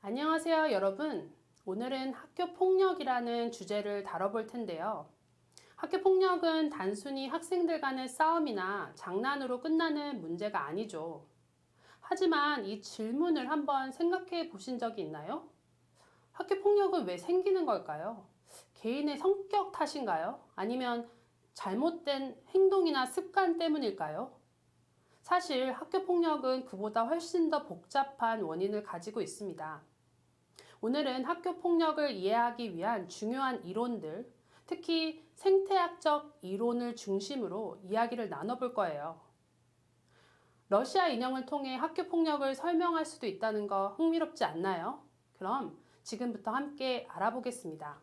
안녕하세요, 여러분. 오늘은 학교 폭력이라는 주제를 다뤄볼 텐데요. 학교 폭력은 단순히 학생들 간의 싸움이나 장난으로 끝나는 문제가 아니죠. 하지만 이 질문을 한번 생각해 보신 적이 있나요? 학교 폭력은 왜 생기는 걸까요? 개인의 성격 탓인가요? 아니면 잘못된 행동이나 습관 때문일까요? 사실 학교 폭력은 그보다 훨씬 더 복잡한 원인을 가지고 있습니다. 오늘은 학교 폭력을 이해하기 위한 중요한 이론들, 특히 생태학적 이론을 중심으로 이야기를 나눠볼 거예요. 러시아 인형을 통해 학교 폭력을 설명할 수도 있다는 거 흥미롭지 않나요? 그럼 지금부터 함께 알아보겠습니다.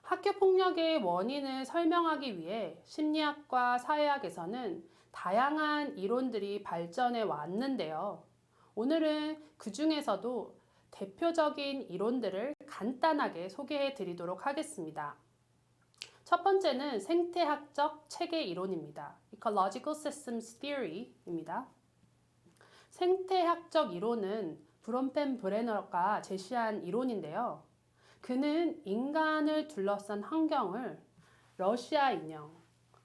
학교 폭력의 원인을 설명하기 위해 심리학과 사회학에서는 다양한 이론들이 발전해 왔는데요. 오늘은 그 중에서도 대표적인 이론들을 간단하게 소개해 드리도록 하겠습니다. 첫 번째는 생태학적 체계 이론입니다. Ecological Systems Theory입니다. 생태학적 이론은 브롬펜 브레너가 제시한 이론인데요. 그는 인간을 둘러싼 환경을 러시아 인형,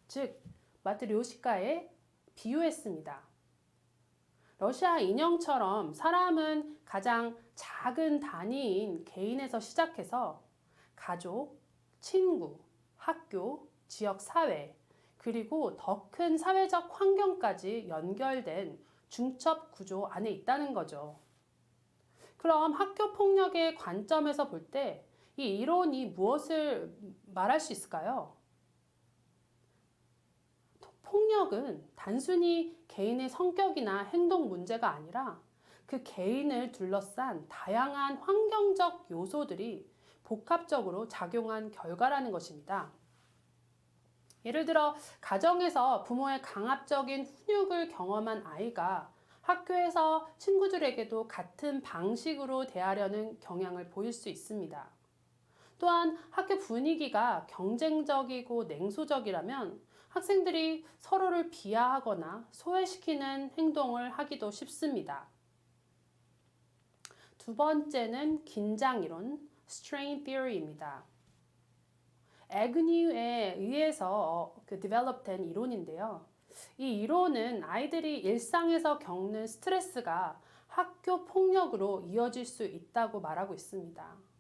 즉 마트리오시카에 비유했습니다. 러시아 인형처럼 사람은 가장 작은 단위인 개인에서 시작해서 가족, 친구, 학교, 지역 사회, 그리고 더 큰 사회적 환경까지 연결된 중첩 구조 안에 있다는 거죠. 그럼 학교 폭력의 관점에서 볼 때 이 이론이 무엇을 말할 수 있을까요? 폭력은 단순히 개인의 성격이나 행동 문제가 아니라 그 개인을 둘러싼 다양한 환경적 요소들이 복합적으로 작용한 결과라는 것입니다. 예를 들어 가정에서 부모의 강압적인 훈육을 경험한 아이가 학교에서 친구들에게도 같은 방식으로 대하려는 경향을 보일 수 있습니다. 또한 학교 분위기가 경쟁적이고 냉소적이라면 학생들이 서로를 비하하거나 소외시키는 행동을 하기도 쉽습니다. 두 번째는 긴장이론, strain theory입니다. 애그뉴에 의해서 디벨롭된 이론인데요. 이 이론은 아이들이 일상에서 겪는 스트레스가 학교 폭력으로 이어질 수 있다고 말하고 있습니다.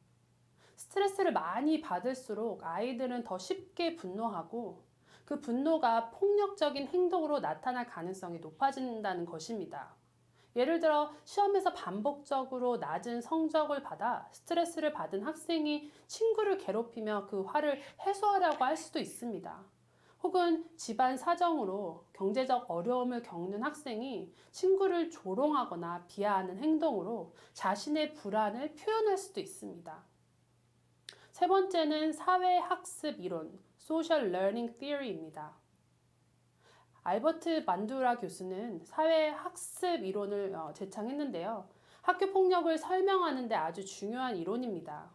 스트레스를 많이 받을수록 아이들은 더 쉽게 분노하고 그 분노가 폭력적인 행동으로 나타날 가능성이 높아진다는 것입니다. 예를 들어 시험에서 반복적으로 낮은 성적을 받아 스트레스를 받은 학생이 친구를 괴롭히며 그 화를 해소하려고 할 수도 있습니다. 혹은 집안 사정으로 경제적 어려움을 겪는 학생이 친구를 조롱하거나 비하하는 행동으로 자신의 불안을 표현할 수도 있습니다. 세 번째는 사회학습 이론, Social Learning Theory입니다. 알버트 만두라 교수는 사회학습 이론을 제창했는데요. 학교 폭력을 설명하는 데 아주 중요한 이론입니다.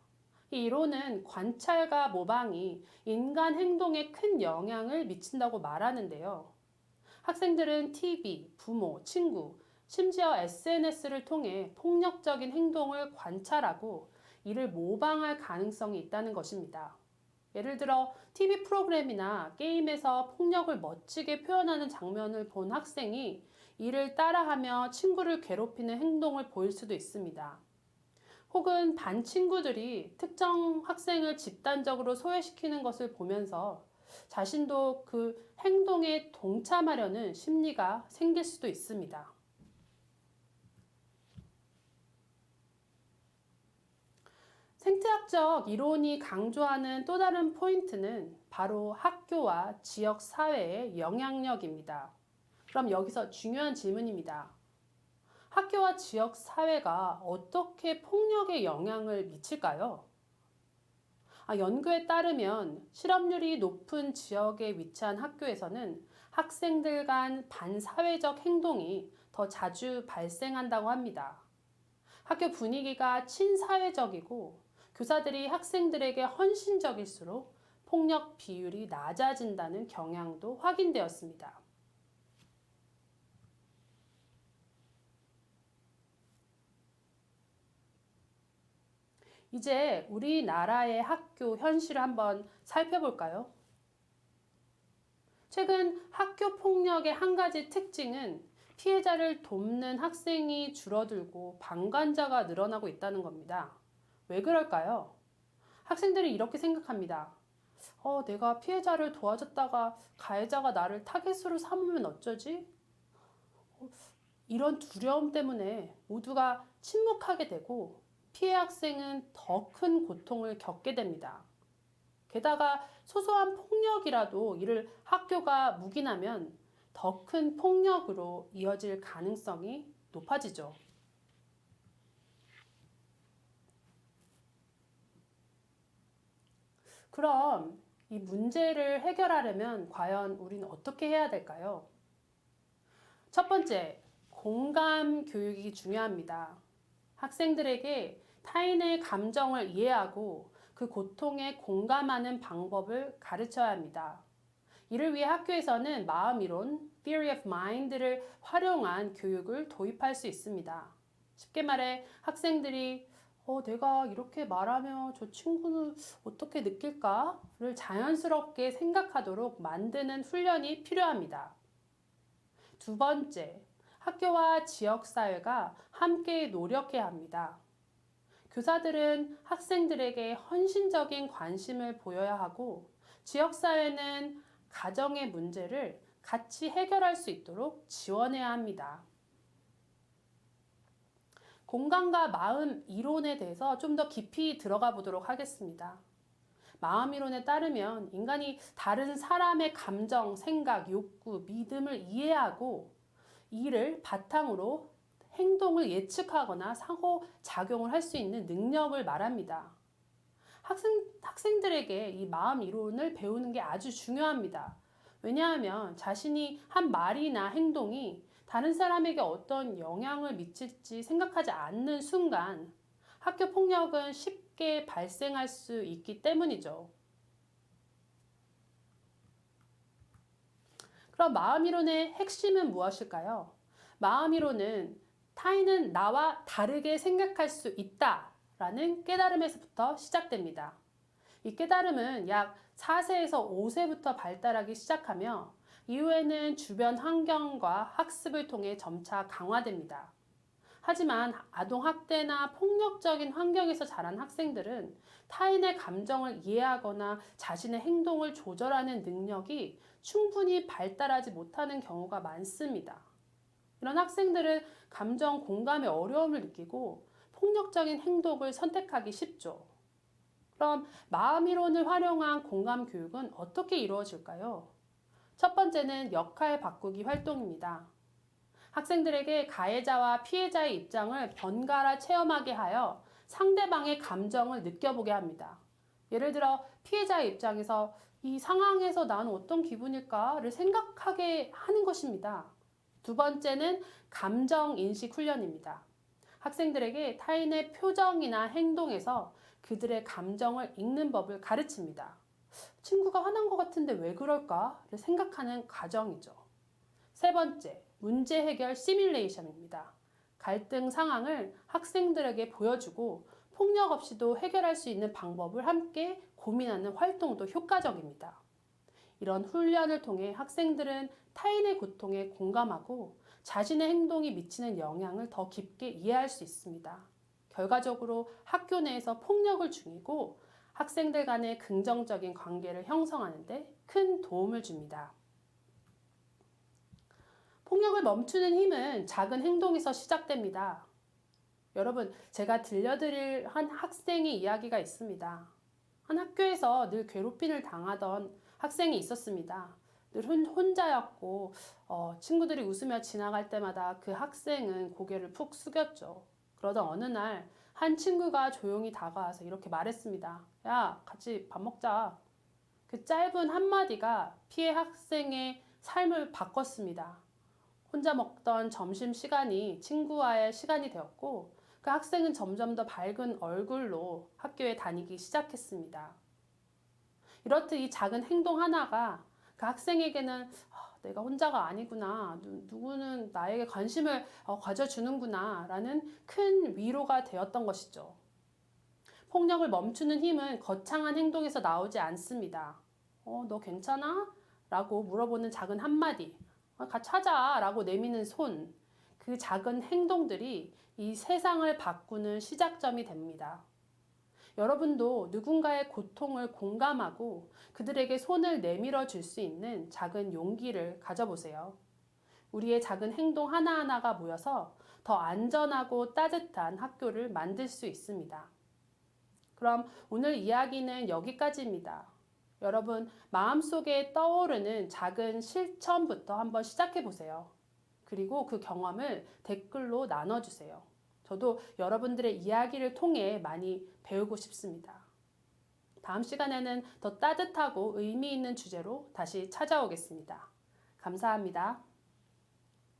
이 이론은 관찰과 모방이 인간 행동에 큰 영향을 미친다고 말하는데요. 학생들은 TV, 부모, 친구, 심지어 SNS를 통해 폭력적인 행동을 관찰하고 이를 모방할 가능성이 있다는 것입니다. 예를 들어 TV 프로그램이나 게임에서 폭력을 멋지게 표현하는 장면을 본 학생이 이를 따라하며 친구를 괴롭히는 행동을 보일 수도 있습니다. 혹은 반 친구들이 특정 학생을 집단적으로 소외시키는 것을 보면서 자신도 그 행동에 동참하려는 심리가 생길 수도 있습니다. 생태학적 이론이 강조하는 또 다른 포인트는 바로 학교와 지역 사회의 영향력입니다. 그럼 여기서 중요한 질문입니다. 학교와 지역 사회가 어떻게 폭력에 영향을 미칠까요? 연구에 따르면 실업률이 높은 지역에 위치한 학교에서는 학생들 간 반사회적 행동이 더 자주 발생한다고 합니다. 학교 분위기가 친사회적이고 교사들이 학생들에게 헌신적일수록 폭력 비율이 낮아진다는 경향도 확인되었습니다. 이제 우리나라의 학교 현실을 한번 살펴볼까요? 최근 학교 폭력의 한 가지 특징은 피해자를 돕는 학생이 줄어들고 방관자가 늘어나고 있다는 겁니다. 왜 그럴까요? 학생들이 이렇게 생각합니다. 내가 피해자를 도와줬다가 가해자가 나를 타겟으로 삼으면 어쩌지? 이런 두려움 때문에 모두가 침묵하게 되고 피해 학생은 더 큰 고통을 겪게 됩니다. 게다가 소소한 폭력이라도 이를 학교가 묵인하면 더 큰 폭력으로 이어질 가능성이 높아지죠. 그럼 이 문제를 해결하려면 과연 우리는 어떻게 해야 될까요? 첫 번째, 공감 교육이 중요합니다. 학생들에게 타인의 감정을 이해하고 그 고통에 공감하는 방법을 가르쳐야 합니다. 이를 위해 학교에서는 마음이론, Theory of Mind를 활용한 교육을 도입할 수 있습니다. 쉽게 말해 학생들이 내가 이렇게 말하면 저 친구는 어떻게 느낄까를 자연스럽게 생각하도록 만드는 훈련이 필요합니다. 두 번째, 학교와 지역사회가 함께 노력해야 합니다. 교사들은 학생들에게 헌신적인 관심을 보여야 하고, 지역사회는 가정의 문제를 같이 해결할 수 있도록 지원해야 합니다. 공감과 마음 이론에 대해서 좀 더 깊이 들어가 보도록 하겠습니다. 마음 이론에 따르면 인간이 다른 사람의 감정, 생각, 욕구, 믿음을 이해하고 이를 바탕으로 행동을 예측하거나 상호작용을 할 수 있는 능력을 말합니다. 학생들에게 이 마음 이론을 배우는 게 아주 중요합니다. 왜냐하면 자신이 한 말이나 행동이 다른 사람에게 어떤 영향을 미칠지 생각하지 않는 순간 학교 폭력은 쉽게 발생할 수 있기 때문이죠. 그럼 마음이론의 핵심은 무엇일까요? 마음이론은 타인은 나와 다르게 생각할 수 있다라는 깨달음에서부터 시작됩니다. 이 깨달음은 약 4세에서 5세부터 발달하기 시작하며 이후에는 주변 환경과 학습을 통해 점차 강화됩니다. 하지만 아동학대나 폭력적인 환경에서 자란 학생들은 타인의 감정을 이해하거나 자신의 행동을 조절하는 능력이 충분히 발달하지 못하는 경우가 많습니다. 이런 학생들은 감정 공감의 어려움을 느끼고 폭력적인 행동을 선택하기 쉽죠. 그럼 마음이론을 활용한 공감 교육은 어떻게 이루어질까요? 첫 번째는 역할 바꾸기 활동입니다. 학생들에게 가해자와 피해자의 입장을 번갈아 체험하게 하여 상대방의 감정을 느껴보게 합니다. 예를 들어 피해자의 입장에서 이 상황에서 나는 어떤 기분일까를 생각하게 하는 것입니다. 두 번째는 감정 인식 훈련입니다. 학생들에게 타인의 표정이나 행동에서 그들의 감정을 읽는 법을 가르칩니다. 친구가 화난 것 같은데 왜 그럴까를 생각하는 과정이죠. 세 번째, 문제 해결 시뮬레이션입니다. 갈등 상황을 학생들에게 보여주고 폭력 없이도 해결할 수 있는 방법을 함께 고민하는 활동도 효과적입니다. 이런 훈련을 통해 학생들은 타인의 고통에 공감하고 자신의 행동이 미치는 영향을 더 깊게 이해할 수 있습니다. 결과적으로 학교 내에서 폭력을 줄이고 학생들 간의 긍정적인 관계를 형성하는 데 큰 도움을 줍니다. 폭력을 멈추는 힘은 작은 행동에서 시작됩니다. 여러분, 제가 들려드릴 한 학생의 이야기가 있습니다. 한 학교에서 늘 괴롭힘을 당하던 학생이 있었습니다. 늘 혼자였고 친구들이 웃으며 지나갈 때마다 그 학생은 고개를 푹 숙였죠. 그러던 어느 날 한 친구가 조용히 다가와서 이렇게 말했습니다. 야, 같이 밥 먹자. 그 짧은 한마디가 피해 학생의 삶을 바꿨습니다. 혼자 먹던 점심시간이 친구와의 시간이 되었고 그 학생은 점점 더 밝은 얼굴로 학교에 다니기 시작했습니다. 이렇듯 이 작은 행동 하나가 그 학생에게는 내가 혼자가 아니구나, 누구는 나에게 관심을 가져주는구나 라는 큰 위로가 되었던 것이죠. 폭력을 멈추는 힘은 거창한 행동에서 나오지 않습니다. 너 괜찮아? 라고 물어보는 작은 한마디, 같이 하자 라고 내미는 손, 그 작은 행동들이 이 세상을 바꾸는 시작점이 됩니다. 여러분도 누군가의 고통을 공감하고 그들에게 손을 내밀어 줄 수 있는 작은 용기를 가져보세요. 우리의 작은 행동 하나하나가 모여서 더 안전하고 따뜻한 학교를 만들 수 있습니다. 그럼 오늘 이야기는 여기까지입니다. 여러분, 마음속에 떠오르는 작은 실천부터 한번 시작해 보세요. 그리고 그 경험을 댓글로 나눠주세요. 저도 여러분들의 이야기를 통해 많이 배우고 싶습니다. 다음 시간에는 더 따뜻하고 의미 있는 주제로 다시 찾아오겠습니다. 감사합니다.